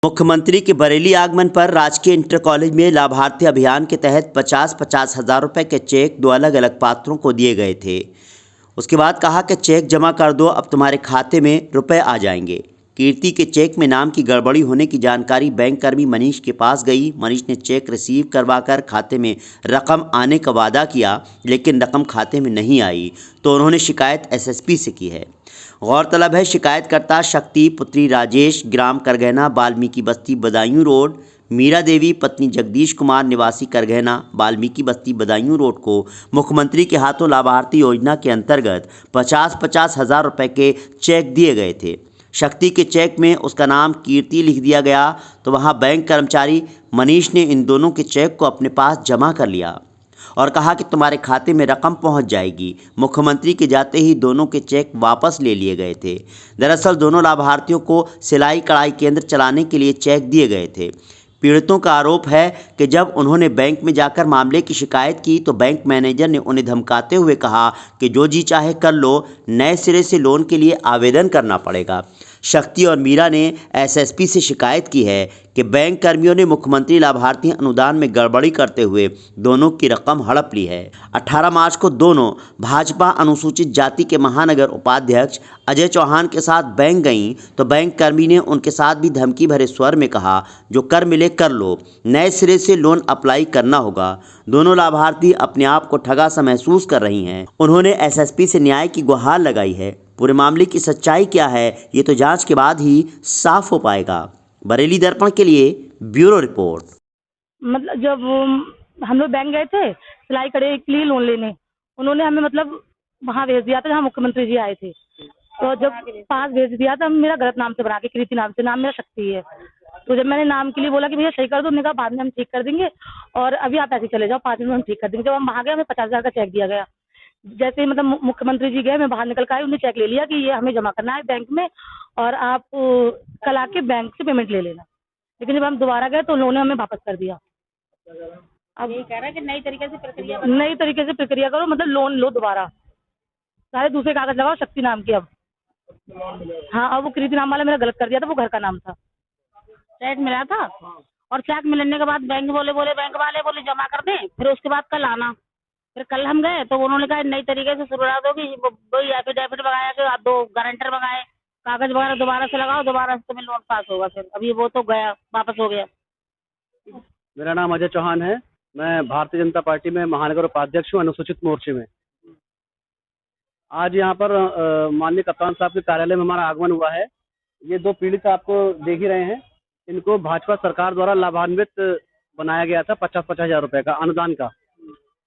मुख्यमंत्री के बरेली आगमन पर राजकीय इंटर कॉलेज में लाभार्थी अभियान के तहत 50-50 हज़ार रुपये के चेक 2 अलग अलग पात्रों को दिए गए थे। उसके बाद कहा कि चेक जमा कर दो, अब तुम्हारे खाते में रुपए आ जाएंगे। कीर्ति के चेक में नाम की गड़बड़ी होने की जानकारी बैंक कर्मी मनीष के पास गई। मनीष ने चेक रिसीव करवाकर खाते में रकम आने का वादा किया, लेकिन रकम खाते में नहीं आई, तो उन्होंने शिकायत एसएसपी से की है। गौरतलब है, शिकायतकर्ता शक्ति पुत्री राजेश, ग्राम करगहना, वाल्मीकि बस्ती, बदायूं रोड, मीरा देवी पत्नी जगदीश कुमार निवासी करगहना, वाल्मीकि बस्ती, बदायूं रोड को मुख्यमंत्री के हाथों लाभार्थी योजना के अंतर्गत 50-50 हज़ार रुपये के चेक दिए गए थे। शक्ति के चेक में उसका नाम कीर्ति लिख दिया गया, तो वहां बैंक कर्मचारी मनीष ने इन दोनों के चेक को अपने पास जमा कर लिया और कहा कि तुम्हारे खाते में रकम पहुंच जाएगी। मुख्यमंत्री के जाते ही दोनों के चेक वापस ले लिए गए थे। दरअसल दोनों लाभार्थियों को सिलाई कढ़ाई केंद्र चलाने के लिए चेक दिए गए थे। पीड़ितों का आरोप है कि जब उन्होंने बैंक में जाकर मामले की शिकायत की तो बैंक मैनेजर ने उन्हें धमकाते हुए कहा कि जो जी चाहे कर लो, नए सिरे से लोन के लिए आवेदन करना पड़ेगा। शक्ति और मीरा ने एसएसपी से शिकायत की है कि बैंक कर्मियों ने मुख्यमंत्री लाभार्थी अनुदान में गड़बड़ी करते हुए दोनों की रकम हड़प ली है। 18 मार्च को दोनों भाजपा अनुसूचित जाति के महानगर उपाध्यक्ष अजय चौहान के साथ बैंक गईं, तो बैंक कर्मी ने उनके साथ भी धमकी भरे स्वर में कहा, जो कर मिले कर लो, नए सिरे से लोन अप्लाई करना होगा। दोनों लाभार्थी अपने आप को ठगा सा महसूस कर रही हैं। उन्होंने एसएसपी से न्याय की गुहार लगाई है। पूरे मामले की सच्चाई क्या है, ये तो जांच के बाद ही साफ हो पाएगा। बरेली दर्पण के लिए ब्यूरो रिपोर्ट। मतलब जब हम लोग बैंक गए थे सिलाई कढ़ाई के लिए लोन लेने, उन्होंने हमें मतलब वहाँ भेज दिया था जहाँ मुख्यमंत्री जी आए थे। तो जब पास भेज दिया था, मेरा गलत नाम से बना के, कृति नाम से, नाम मेरा शक्ति है। तो जब मैंने नाम के लिए बोला कि भैया सही कर दो, उन्होंने कहा बाद में हम ठीक कर देंगे और अभी आप ऐसे चले जाओ, 5 मिनट में हम ठीक कर देंगे। जब हम वहाँ गए, हमें 50,000 का चेक दिया गया। जैसे ही मतलब मुख्यमंत्री जी गए, मैं बाहर निकल कर आई, उन्होंने चेक ले लिया कि ये हमें जमा करना है बैंक में और आप कल आके बैंक से पेमेंट ले लेना। लेकिन जब हम दोबारा गए तो उन्होंने हमें वापस कर दिया। अब ये कह रहा है कि नई तरीके से प्रक्रिया करो, मतलब लोन लो दोबारा, सारे दूसरे कागज लगाओ शक्ति नाम के। अब हाँ, अब वो कृति नाम वाला मेरा गलत कर दिया था, वो घर का नाम था। चेक मिला था और चेक मिलने के बाद बैंक बैंक वाले बोले जमा कर दें, फिर उसके बाद कल आना। फिर कल हम गए तो उन्होंने कहा नई तरीके से शुरुआत होगी, वही एफिडेविट मंगाया कि आप 2 गारंटर मंगाए, कागज वगैरह दोबारा से लगाओ, दोबारा से तुम्हें लोन पास होगा। फिर अभी वो तो गया, वापस हो गया। मेरा नाम अजय चौहान है। मैं भारतीय जनता पार्टी में महानगर उपाध्यक्ष हूँ, अनुसूचित मोर्चे में। आज यहाँ पर माननीय कप्तान साहब के कार्यालय में हमारा आगमन हुआ है। ये 2 पीड़ित आपको देख ही रहे हैं। इनको भाजपा सरकार द्वारा लाभान्वित बनाया गया था 50-50 हज़ार रुपये का अनुदान का।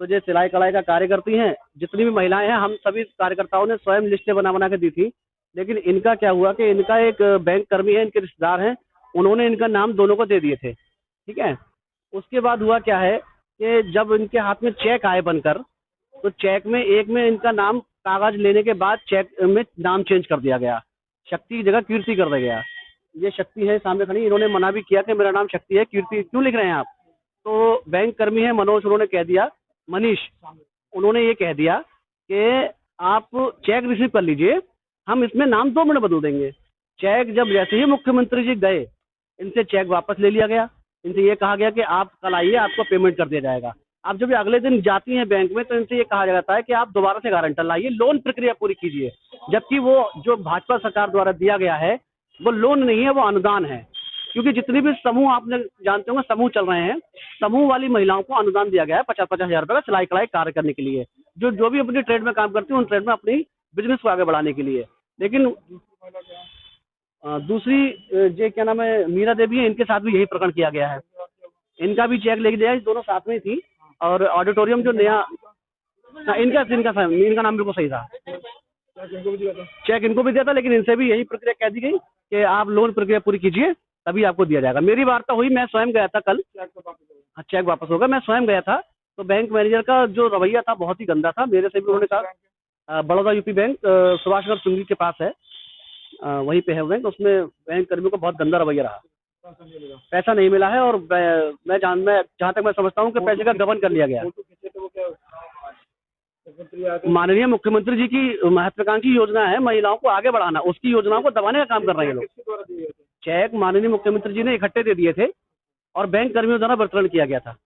तो ये सिलाई कढ़ाई का कार्य करती हैं। जितनी भी महिलाएं हैं, हम सभी कार्यकर्ताओं ने स्वयं लिस्टें बना के दी थी। लेकिन इनका क्या हुआ कि इनका एक बैंक कर्मी है, इनके रिश्तेदार हैं, उन्होंने इनका नाम दोनों को दे दिए थे। ठीक है। उसके बाद हुआ क्या है कि जब इनके हाथ में चेक आए बनकर, तो चेक में एक में इनका नाम, कागज लेने के बाद चेक में नाम चेंज कर दिया गया, शक्ति की जगह कीर्ति कर दिया गया। ये शक्ति है सामने खड़ी, इन्होंने मना भी किया कि मेरा नाम शक्ति है, कीर्ति क्यों लिख रहे हैं आप। तो बैंक कर्मी है मनोज, उन्होंने कह दिया, मनीष, उन्होंने ये कह दिया कि आप चेक रिसीव कर लीजिए, हम इसमें नाम 2 मिनट बदल देंगे। चेक जब जैसे ही मुख्यमंत्री जी गए, इनसे चेक वापस ले लिया गया। इनसे ये कहा गया कि आप कल आइए, आपको पेमेंट कर दिया जाएगा। अब जब अगले दिन जाती हैं बैंक में, तो इनसे ये कहा जाता है कि आप दोबारा से गारंटर लाइए, लोन प्रक्रिया पूरी कीजिए। जबकि वो जो भाजपा सरकार द्वारा दिया गया है वो लोन नहीं है, वो अनुदान है। क्योंकि जितनी भी समूह आपने जानते होंगे, समूह चल रहे हैं, समूह वाली महिलाओं को अनुदान दिया गया है 50-50 हज़ार रुपये का सिलाई कढ़ाई कार्य करने के लिए, जो भी अपनी ट्रेड में काम करती है, उन ट्रेड में अपनी बिजनेस को आगे बढ़ाने के लिए। लेकिन दूसरी ये क्या नाम है, मीरा देवी है, इनके साथ भी यही प्रकरण किया गया है। इनका भी चेक लेके दिया, दोनों साथ में थी। और ऑडिटोरियम जो नया, इनका नाम बिल्कुल सही था, चेक इनको भी दिया था। लेकिन इनसे भी यही प्रक्रिया कह दी गई कि आप लोन प्रक्रिया पूरी कीजिए, तभी आपको दिया जाएगा। मेरी वार्ता हुई, मैं स्वयं गया था कल, चेक वापस होगा, मैं स्वयं गया था। तो बैंक मैनेजर का जो रवैया था बहुत ही गंदा था। मेरे से भी उन्होंने कहा, बड़ौदा यूपी बैंक, सुभाष नगर चुंगी के पास है, वहीं पे है बैंक। उसमें बैंक कर्मियों का बहुत गंदा रवैया रहा, पैसा नहीं मिला है। और मैं जहाँ तक मैं समझता हूँ कि पैसे का गबन कर लिया गया। माननीय मुख्यमंत्री जी की महत्वाकांक्षी योजना है महिलाओं को आगे बढ़ाना, उसकी योजनाओं को दबाने का काम कर रहे हैं लोग। चेक माननीय मुख्यमंत्री जी ने इकट्ठे दे दिए थे और बैंक कर्मियों द्वारा वितरण किया गया था।